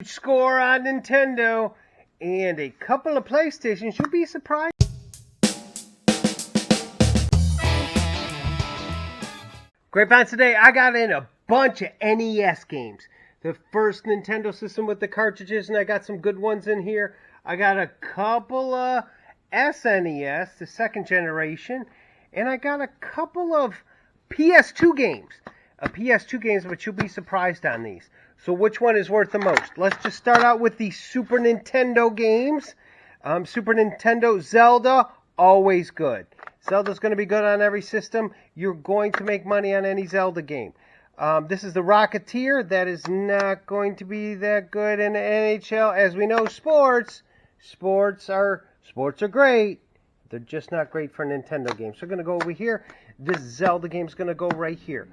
Score on Nintendo and a couple of PlayStations. You'll be surprised. Great finds today. I got in a bunch of NES games. The first Nintendo system with the cartridges, and I got some good ones in here. I got a couple of SNES, the second generation, and I got a couple of PS2 games. PS2 games, but you'll be surprised on these. So which one is worth the most? Let's just start out with the Super Nintendo games. Super Nintendo, Zelda, always good. Zelda's going to be good on every system. You're going to make money on any Zelda game. This is the Rocketeer. That is not going to be that good in the NHL. As we know, sports are great. They're just not great for Nintendo games. So we're going to go over here. This Zelda game is going to go right here.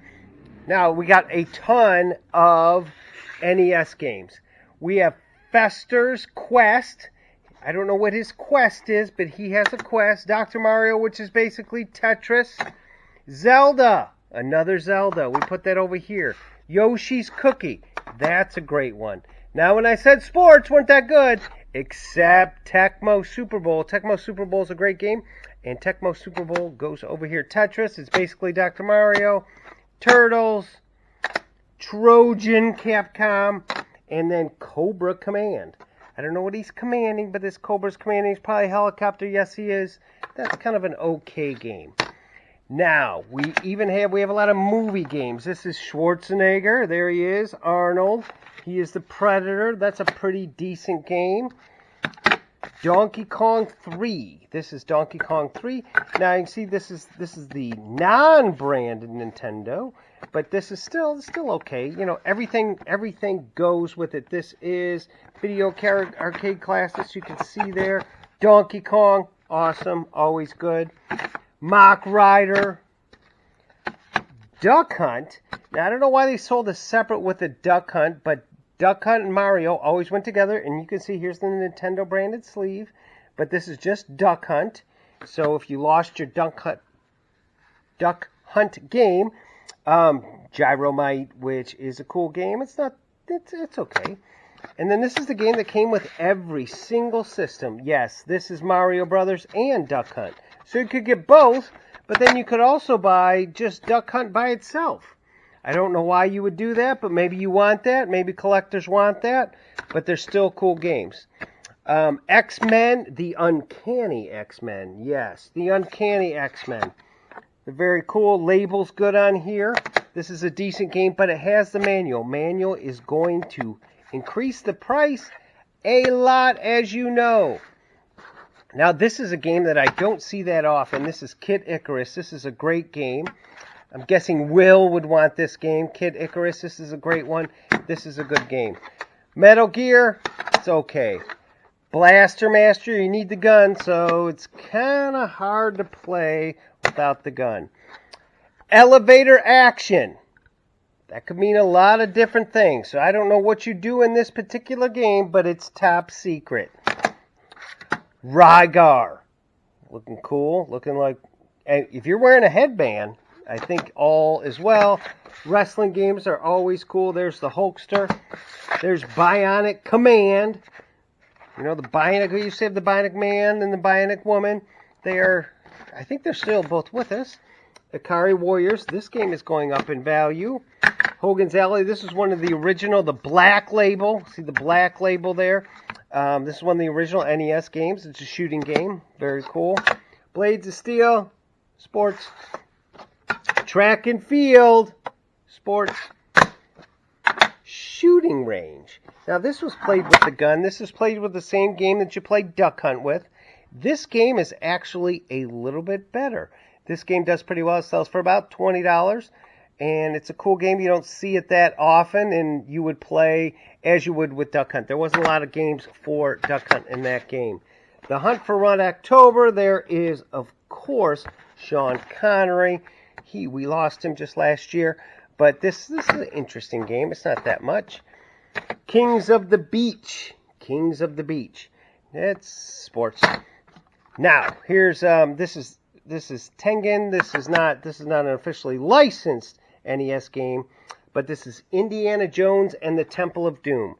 Now, we got a ton of NES games. We have Fester's Quest. I don't know what his quest is, but he has a quest. Dr. Mario, which is basically Tetris. Zelda, another Zelda. We put that over here. Yoshi's Cookie. That's a great one. Now, when I said sports weren't that good, except Tecmo Super Bowl. Tecmo Super Bowl is a great game, and Tecmo Super Bowl goes over here. Tetris is basically Dr. Mario. Turtles, Trojan, Capcom, and then Cobra Command. I don't know what he's commanding, but this Cobra's commanding. He's probably a helicopter. Yes, he is. That's kind of an okay game. Now, we have a lot of movie games. This is Schwarzenegger. There he is. Arnold. He is the Predator. That's a pretty decent game. Donkey Kong 3. This is Donkey Kong 3. Now you can see this is the non-branded Nintendo, but this is still okay. You know, everything goes with it. This is Video Arcade Classics. You can see there. Donkey Kong, awesome, always good. Mock Rider. Duck Hunt. Now I don't know why they sold this separate with the Duck Hunt, but Duck Hunt and Mario always went together, and you can see here's the Nintendo branded sleeve, but this is just Duck Hunt. So if you lost your Duck Hunt game, Gyromite, which is a cool game, it's okay. And then this is the game that came with every single system. Yes, this is Mario Brothers and Duck Hunt. So you could get both, but then you could also buy just Duck Hunt by itself. I don't know why you would do that, but maybe you want that. Maybe collectors want that, but they're still cool games. X-Men, the Uncanny X-Men. Yes, the Uncanny X-Men. They're very cool. Label's good on here. This is a decent game, but it has the manual. Manual is going to increase the price a lot, as you know. Now, this is a game that I don't see that often. This is Kid Icarus. This is a great game. I'm guessing Will would want this game. Kid Icarus, this is a great one. This is a good game. Metal Gear, it's okay. Blaster Master, you need the gun, so it's kind of hard to play without the gun. Elevator Action. That could mean a lot of different things. So I don't know what you do in this particular game, but it's top secret. Rygar. Looking cool. Looking like... if you're wearing a headband, I think all is well. Wrestling games are always cool. There's the Hulkster. There's Bionic Command. You know, the Bionic... We used to have the Bionic Man and the Bionic Woman. I think they're still both with us. Ikari Warriors. This game is going up in value. Hogan's Alley. This is one of the original, the Black Label. See the Black Label there? This is one of the original NES games. It's a shooting game. Very cool. Blades of Steel. Sports. Track and Field. Sports. Shooting Range. Now, this was played with the gun. This is played with the same game that you played Duck Hunt with. This game is actually a little bit better. This game does pretty well. It sells for about $20. And it's a cool game. You don't see it that often, and you would play as you would with Duck Hunt. There wasn't a lot of games for Duck Hunt in that game. The Hunt for Red October, there is, of course, Sean Connery. We lost him just last year, but this is an interesting game. It's not that much. Kings of the Beach. Kings of the Beach. It's sports. Now, here's this is Tengen. This is not an officially licensed NES game, but this is Indiana Jones and the Temple of Doom.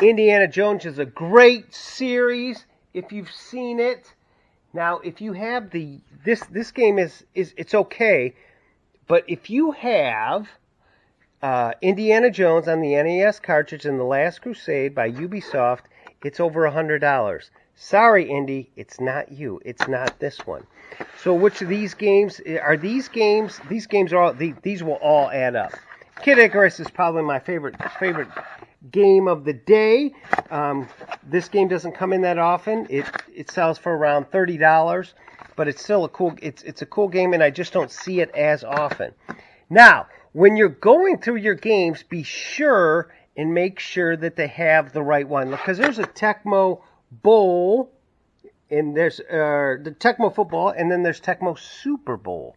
Indiana Jones is a great series if you've seen it. Now, if you have this game is it's okay, but if you have Indiana Jones on the NES cartridge and The Last Crusade by Ubisoft, it's over $100. Sorry, Indy, it's not you. It's not this one. So which of these games are these games? These games are all these will all add up. Kid Icarus is probably my favorite game of the day. This game doesn't come in that often. It sells for around $30, but it's still a cool. It's a cool game, and I just don't see it as often. Now, when you're going through your games, be sure and make sure that they have the right one, because there's a Tecmo Bowl, and there's the Tecmo Football, and then there's Tecmo Super Bowl.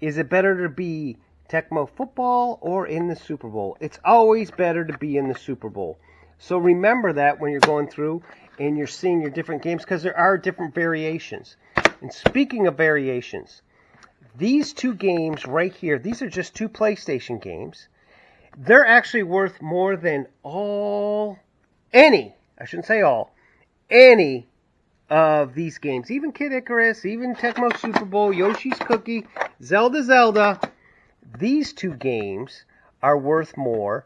Is it better to be Tecmo Football or in the Super Bowl? It's always better to be in the Super Bowl. So remember that when you're going through and you're seeing your different games, because there are different variations. And speaking of variations, these two games right here, these are just two PlayStation games. They're actually worth more than any of these games. Even Kid Icarus, even Tecmo Super Bowl, Yoshi's Cookie, Zelda. These two games are worth more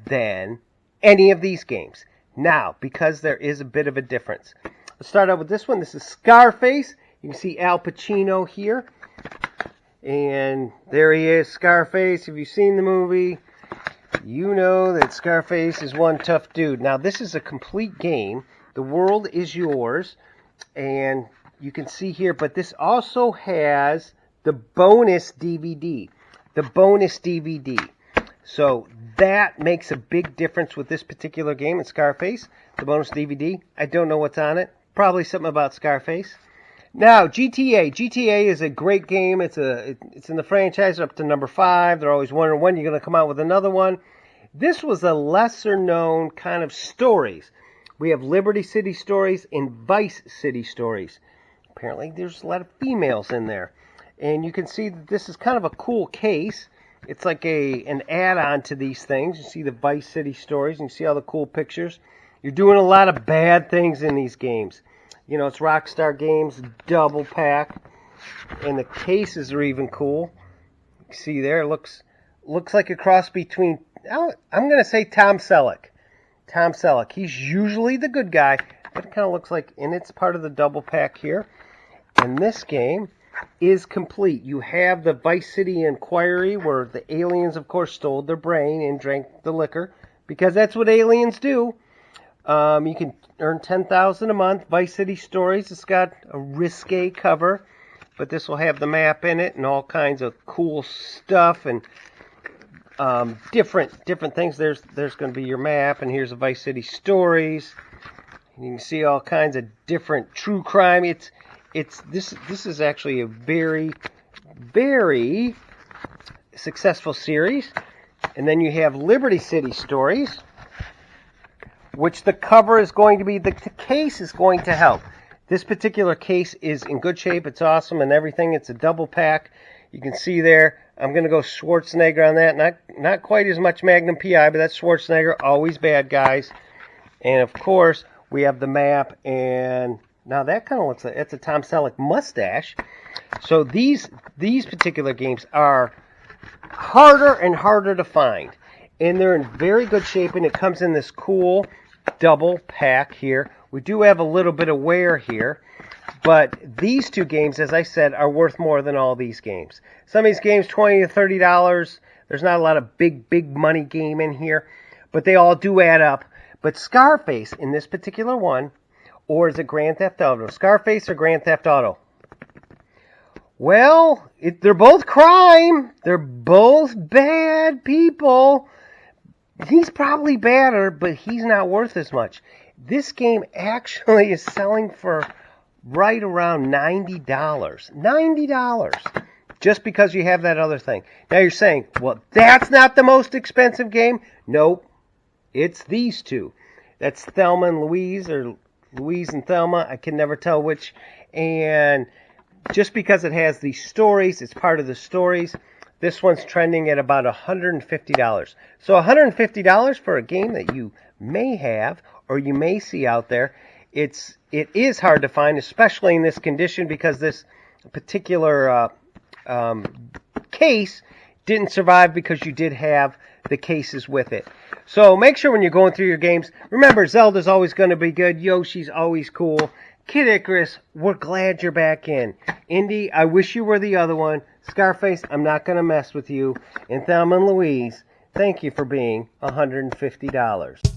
than any of these games. Now, because there is a bit of a difference. Let's start out with this one. This is Scarface. You can see Al Pacino here. And there he is, Scarface. If you've seen the movie, you know that Scarface is one tough dude. Now, this is a complete game. The world is yours. And you can see here, but this also has the bonus DVD. The bonus DVD. So that makes a big difference with this particular game in Scarface. The bonus DVD. I don't know what's on it. Probably something about Scarface. Now, GTA. GTA is a great game. It's in the franchise up to number 5. They're always wondering when you're going to come out with another one. This was a lesser known kind of stories. We have Liberty City stories and Vice City stories. Apparently, there's a lot of females in there. And you can see that this is kind of a cool case. It's like an add-on to these things. You see the Vice City stories, and you see all the cool pictures. You're doing a lot of bad things in these games. You know, it's Rockstar Games double pack, and the cases are even cool. You see there, it looks like a cross between, I'm going to say Tom Selleck. Tom Selleck. He's usually the good guy, but it kind of looks like, and it's part of the double pack here. And this game is complete. You have the Vice City Inquiry, where the aliens, of course, stole their brain and drank the liquor, because that's what aliens do. You can earn $10,000 a month. Vice City Stories. It's got a risque cover, but this will have the map in it and all kinds of cool stuff and different things. There's going to be your map, and here's a Vice City Stories. And you can see all kinds of different true crime. This is actually a very, very successful series. And then you have Liberty City Stories, which the cover is going to be, the case is going to help. This particular case is in good shape. It's awesome and everything. It's a double pack. You can see there, I'm going to go Schwarzenegger on that. Not quite as much Magnum PI, but that's Schwarzenegger. Always bad guys. And, of course, we have the map. And now that kind of looks like, it's a Tom Selleck mustache. So these particular games are harder and harder to find. And they're in very good shape, and it comes in this cool double pack here. We do have a little bit of wear here, but these two games, as I said, are worth more than all these games. Some of these games, $20 to $30. There's not a lot of big money game in here, but they all do add up. But Scarface, in this particular one, or is it Grand Theft Auto? Scarface or Grand Theft Auto? Well, they're both crime. They're both bad people. He's probably badder, but he's not worth as much. This game actually is selling for right around $90. $90. Just because you have that other thing. Now you're saying, well, that's not the most expensive game? Nope. It's these two. That's Thelma and Louise, or Louise and Thelma. I can never tell which. And just because it has these stories, it's part of the stories. This one's trending at about $150. So $150 for a game that you may have or you may see out there. It is hard to find, especially in this condition, because this particular case didn't survive because you did have the cases with it. So make sure when you're going through your games, remember Zelda's always going to be good, Yoshi's always cool. Kid Icarus, we're glad you're back in. Indy, I wish you were the other one. Scarface, I'm not going to mess with you. And Thelma and Louise, thank you for being $150.